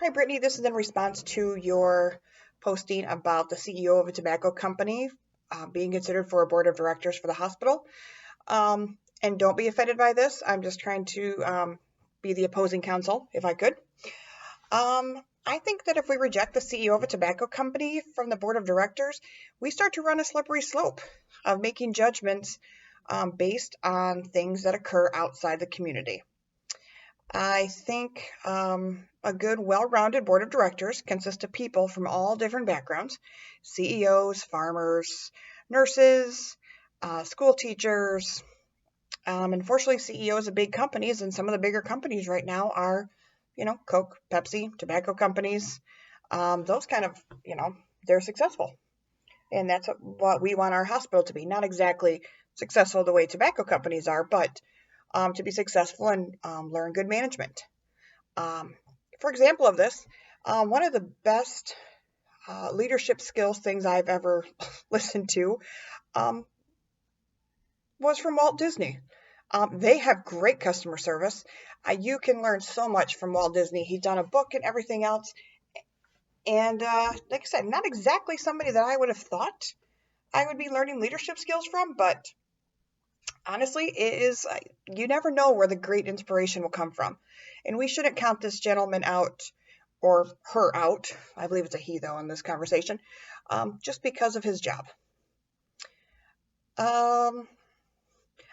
Hi, Brittany. This is in response to your posting about the CEO of a tobacco company being considered for a board of directors for the hospital. And don't be offended by this. I'm just trying to be the opposing counsel, if I could. I think that if we reject the CEO of a tobacco company from the board of directors, we start to run a slippery slope of making judgments based on things that occur outside the community. I think a good, well rounded board of directors consists of people from all different backgrounds: CEOs, farmers, nurses, school teachers. Unfortunately, CEOs of big companies, and some of the bigger companies right now are, Coke, Pepsi, tobacco companies. Those kind of, they're successful. And that's what we want our hospital to be. Not exactly successful the way tobacco companies are, but to be successful and learn good management. Um, for example of this, one of the best leadership skills things I've ever listened to um, was from Walt Disney. They have great customer service. You can learn so much from Walt Disney. He's done a book and everything else. And like I said, not exactly somebody that I would have thought I would be learning leadership skills from, but honestly, it is, you never know where the great inspiration will come from. And we shouldn't count this gentleman out or her out. I believe it's a he, though, in this conversation, just because of his job. Um,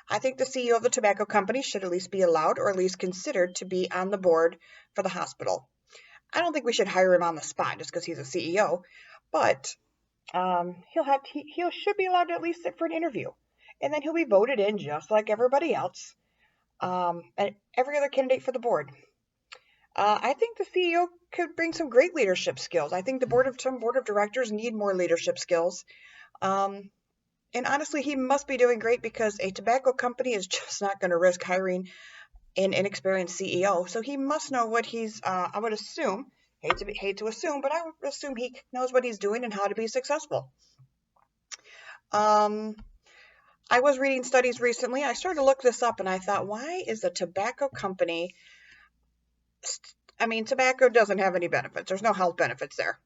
I think the CEO of the tobacco company should at least be allowed or at least considered to be on the board for the hospital. I don't think we should hire him on the spot just because he's a CEO, but he should be allowed to at least sit for an interview, and then he'll be voted in just like everybody else, and every other candidate for the board. I think the CEO could bring some great leadership skills. I think the board of directors need more leadership skills. Um, and honestly, he must be doing great because a tobacco company is just not going to risk hiring an inexperienced CEO. So he must know what he's. I would assume, hate to assume, but I would assume he knows what he's doing and how to be successful. Um, I was reading studies recently. I started to look this up, and I thought, why is a tobacco company? I mean, tobacco doesn't have any benefits. There's no health benefits there.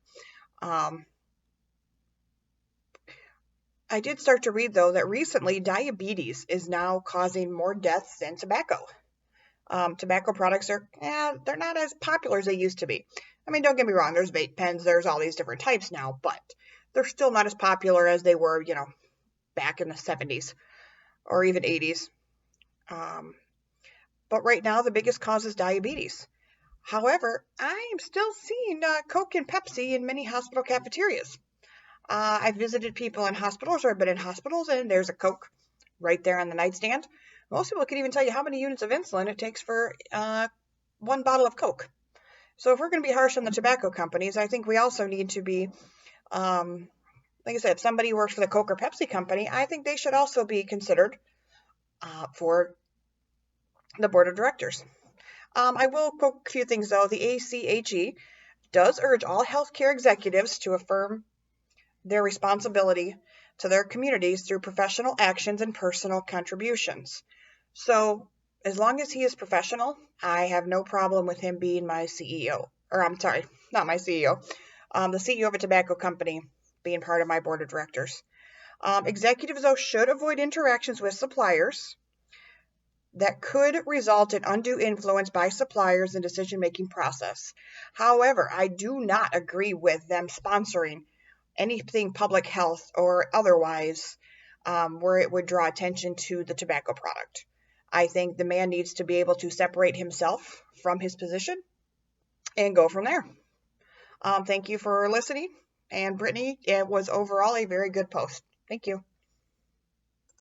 Um, I did start to read, though, that recently diabetes is now causing more deaths than tobacco. Tobacco products they're not as popular as they used to be. I mean, don't get me wrong, there's vape pens, there's all these different types now, but they're still not as popular as they were, back in the 70s or even 80s. Um, but right now, the biggest cause is diabetes. However, I am still seeing Coke and Pepsi in many hospital cafeterias. I've visited people in hospitals, or I've been in hospitals, and there's a Coke right there on the nightstand. Most people can even tell you how many units of insulin it takes for one bottle of Coke. So if we're going to be harsh on the tobacco companies, I think we also need to be, like I said, if somebody works for the Coke or Pepsi company, I think they should also be considered for the board of directors. I will quote a few things, though. The ACHE does urge all healthcare executives to affirm their responsibility to their communities through professional actions and personal contributions. So, as long as he is professional, I have no problem with him being my CEO. Or, I'm sorry, not my CEO, the CEO of a tobacco company being part of my board of directors. Executives, though, should avoid interactions with suppliers that could result in undue influence by suppliers in decision-making process. However, I do not agree with them sponsoring anything public health or otherwise where it would draw attention to the tobacco product. I think the man needs to be able to separate himself from his position and go from there. Thank you for listening. And Brittany, it was overall a very good post. Thank you.